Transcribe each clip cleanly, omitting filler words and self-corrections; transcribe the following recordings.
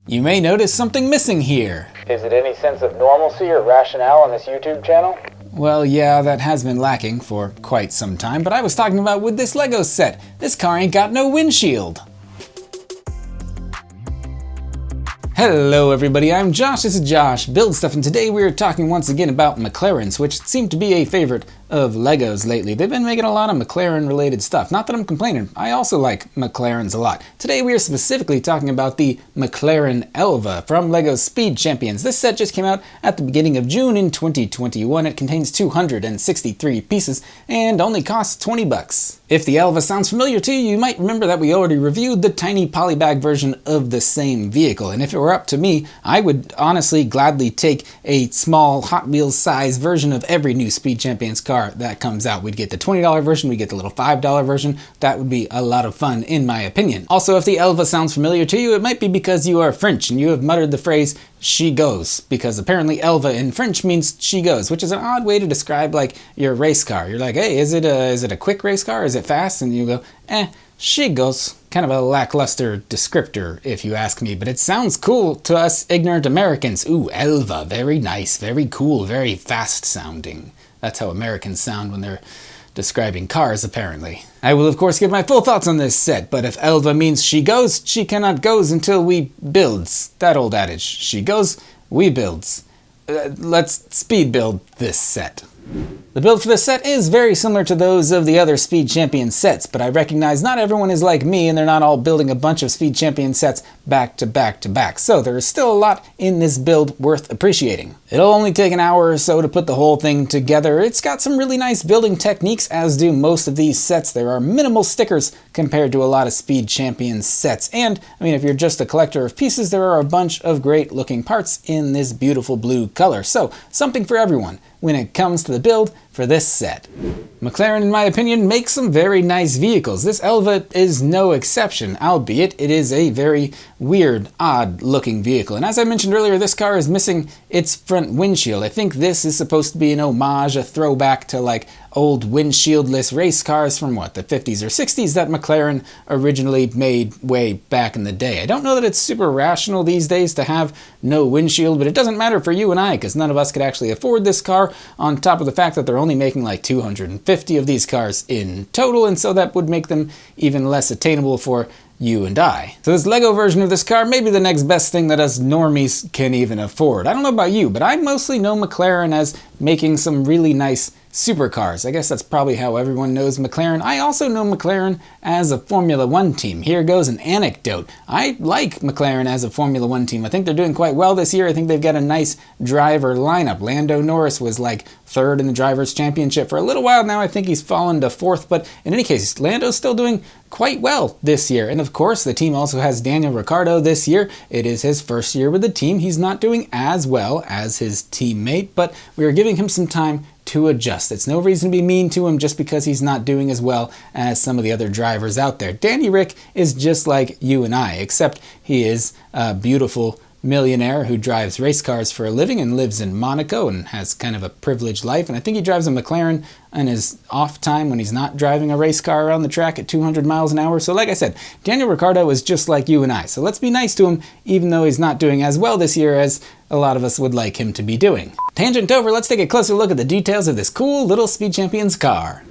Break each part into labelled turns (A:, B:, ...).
A: You may notice something missing here.
B: Is it any sense of normalcy or rationale on this YouTube channel?
A: Well, yeah, that has been lacking for quite some time, but I was talking about with this Lego set. This car ain't got no windshield. Hello everybody, I'm Josh, this is Josh Build Stuff, and today we're talking once again about McLarens, which seem to be a favorite of Legos lately. They've been making a lot of McLaren related stuff. Not that I'm complaining, I also like McLarens a lot. Today we are specifically talking about the McLaren Elva from Lego Speed Champions. This set just came out at the beginning of June in 2021. It contains 263 pieces and only costs 20 bucks. If the Elva sounds familiar to you, you might remember that we already reviewed the tiny Polybag version of the same vehicle, and if it were up to me, I would honestly gladly take a small Hot Wheels size version of every new Speed Champions car that comes out. We'd get the $20 version, we'd get the little $5 version. That would be a lot of fun in my opinion. Also, if the Elva sounds familiar to you, it might be because you are French and you have muttered the phrase "she goes," because apparently Elva in French means she goes, which is an odd way to describe like your race car. You're like, hey, is it a quick race car? Is it fast? And you go, she goes. Kind of a lackluster descriptor, if you ask me, but it sounds cool to us ignorant Americans. Ooh, Elva, very nice, very cool, very fast sounding. That's how Americans sound when they're describing cars, apparently. I will, of course, give my full thoughts on this set, but if Elva means she goes, she cannot goes until we builds. That old adage. She goes, we builds. Let's speed build this set. The build for this set is very similar to those of the other Speed Champion sets, but I recognize not everyone is like me and they're not all building a bunch of Speed Champion sets back to back to back, so there is still a lot in this build worth appreciating. It'll only take an hour or so to put the whole thing together. It's got some really nice building techniques, as do most of these sets. There are minimal stickers compared to a lot of Speed Champion sets, and I mean, if you're just a collector of pieces, there are a bunch of great looking parts in this beautiful blue color, so something for everyone when it comes to the build for this set. McLaren, in my opinion, makes some very nice vehicles. This Elva is no exception, albeit it is a very weird, odd-looking vehicle. And as I mentioned earlier, this car is missing its front windshield. I think this is supposed to be an homage, a throwback to like old windshieldless race cars from what, the 50s or 60s that McLaren originally made way back in the day. I don't know that it's super rational these days to have no windshield, but it doesn't matter for you and I, because none of us could actually afford this car, on top of the fact that they're only making like 250 of these cars in total, and so that would make them even less attainable for you and I. So this Lego version of this car may be the next best thing that us normies can even afford. I don't know about you, but I mostly know McLaren as making some really nice supercars. I guess that's probably how everyone knows McLaren. I also know McLaren as a Formula One team. Here goes an anecdote. I like McLaren as a Formula One team. I think they're doing quite well this year. I think they've got a nice driver lineup. Lando Norris was like third in the Drivers' Championship for a little while now. I think he's fallen to fourth, but in any case, Lando's still doing quite well this year. And of course, the team also has Daniel Ricciardo this year. It is his first year with the team. He's not doing as well as his teammate, but we are giving him some time to adjust. It's no reason to be mean to him just because he's not doing as well as some of the other drivers out there. Danny Rick is just like you and I, except he is a beautiful millionaire who drives race cars for a living and lives in Monaco and has kind of a privileged life, and I think he drives a McLaren on his off time when he's not driving a race car around the track at 200 miles an hour. So like I said, Daniel Ricciardo is just like you and I, so let's be nice to him even though he's not doing as well this year as a lot of us would like him to be doing. Tangent over, let's take a closer look at the details of this cool little Speed Champions car.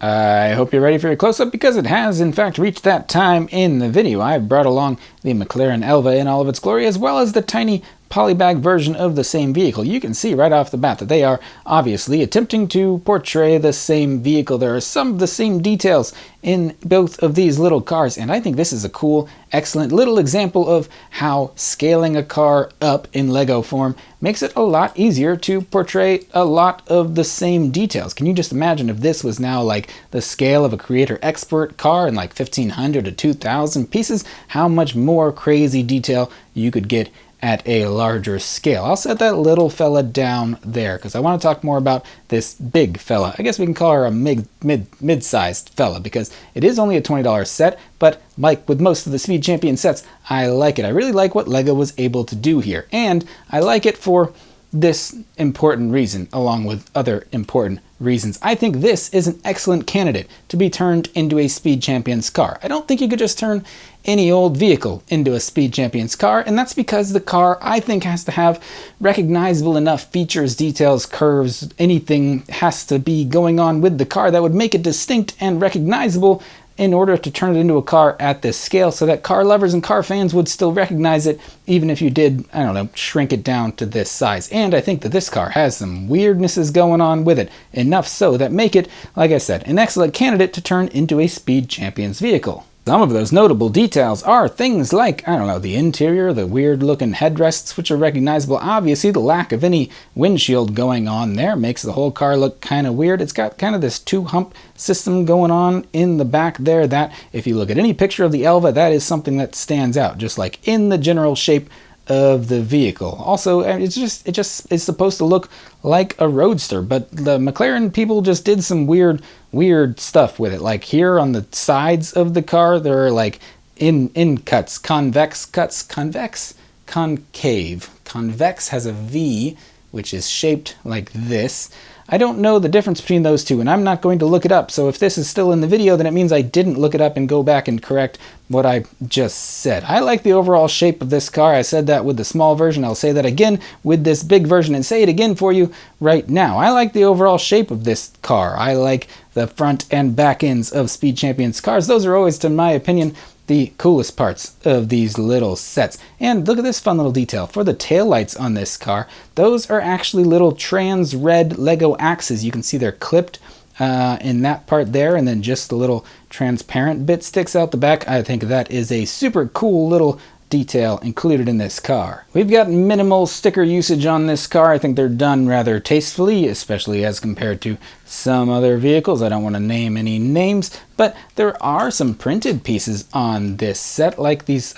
A: I hope you're ready for your close-up, because it has in fact reached that time in the video. I've brought along the McLaren Elva in all of its glory, as well as the tiny Polybag version of the same vehicle. You can see right off the bat that they are obviously attempting to portray the same vehicle. There are some of the same details in both of these little cars, and I think this is a cool, excellent little example of how scaling a car up in Lego form makes it a lot easier to portray a lot of the same details. Can you just imagine if this was now like the scale of a creator expert car in like 1500 to 2000 pieces, how much more crazy detail you could get at a larger scale. I'll set that little fella down there because I want to talk more about this big fella. I guess we can call her a mid-sized fella because it is only a $20 set, but like with most of the Speed Champion sets, I like it. I really like what Lego was able to do here, and I like it for this important reason, along with other important reasons. I think this is an excellent candidate to be turned into a Speed Champions car. I don't think you could just turn any old vehicle into a Speed Champions car, and that's because the car, I think, has to have recognizable enough features, details, curves, anything has to be going on with the car that would make it distinct and recognizable in order to turn it into a car at this scale, so that car lovers and car fans would still recognize it, even if you did, I don't know, shrink it down to this size. And I think that this car has some weirdnesses going on with it, enough so that make it, like I said, an excellent candidate to turn into a Speed Champions vehicle. Some of those notable details are things like, I don't know, the interior, the weird looking headrests, which are recognizable. Obviously, the lack of any windshield going on there makes the whole car look kind of weird. It's got kind of this two-hump system going on in the back there that, if you look at any picture of the Elva, that is something that stands out, just like in the general shape of the vehicle. Also, it just is supposed to look like a roadster, but the McLaren people just did some weird stuff with it. Like here on the sides of the car, there are like in cuts, convex cuts, concave. Convex has a V, which is shaped like this. I don't know the difference between those two, and I'm not going to look it up, so if this is still in the video, then it means I didn't look it up and go back and correct what I just said. I like the overall shape of this car. I said that with the small version. I'll say that again with this big version and say it again for you right now. I like the overall shape of this car. I like the front and back ends of Speed Champions cars. Those are always, in my opinion, the coolest parts of these little sets. And look at this fun little detail. For the taillights on this car, those are actually little trans red Lego axes. You can see they're clipped in that part there, and then just the little transparent bit sticks out the back. I think that is a super cool little detail included in this car. We've got minimal sticker usage on this car. I think they're done rather tastefully, especially as compared to some other vehicles. I don't want to name any names, but there are some printed pieces on this set, like these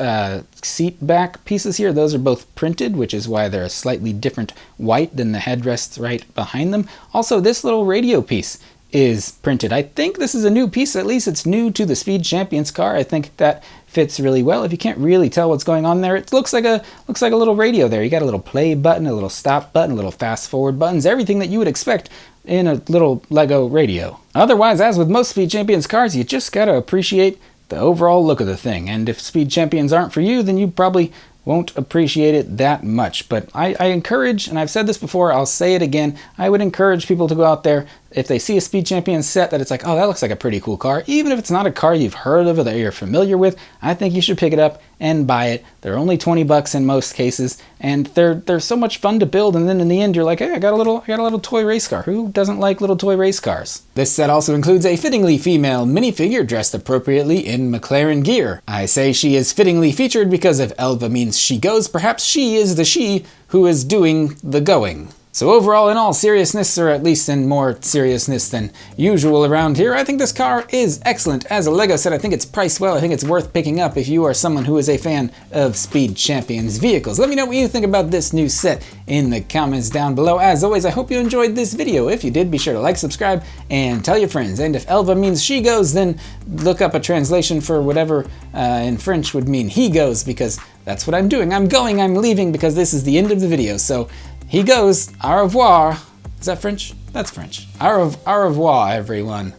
A: seat back pieces here. Those are both printed, which is why they're a slightly different white than the headrests right behind them. Also, this little radio piece is printed. I think this is a new piece, at least it's new to the Speed Champions car. I think that fits really well. If you can't really tell what's going on there, it looks like a little radio there. You got a little play button, a little stop button, a little fast forward buttons, everything that you would expect in a little Lego radio. Otherwise, as with most Speed Champions cars, you just gotta appreciate the overall look of the thing. And if Speed Champions aren't for you, then you probably won't appreciate it that much. But I encourage, and I've said this before, I'll say it again, I would encourage people to go out there, if they see a Speed Champions set that it's like, oh, that looks like a pretty cool car, even if it's not a car you've heard of or that you're familiar with, I think you should pick it up and buy it. They're only 20 bucks in most cases, and they're so much fun to build, and then in the end you're like, hey, I got a little toy race car. Who doesn't like little toy race cars? This set also includes a fittingly female minifigure dressed appropriately in McLaren gear. I say she is fittingly featured because if Elva means she goes, perhaps she is the she who is doing the going. So overall, in all seriousness, or at least in more seriousness than usual around here, I think this car is excellent. As a Lego set, I think it's priced well. I think it's worth picking up if you are someone who is a fan of Speed Champions vehicles. Let me know what you think about this new set in the comments down below. As always, I hope you enjoyed this video. If you did, be sure to like, subscribe, and tell your friends. And if Elva means she goes, then look up a translation for whatever in French would mean he goes, because that's what I'm doing. I'm going, I'm leaving, because this is the end of the video. So he goes, au revoir. Is that French? That's French. Au revoir, everyone.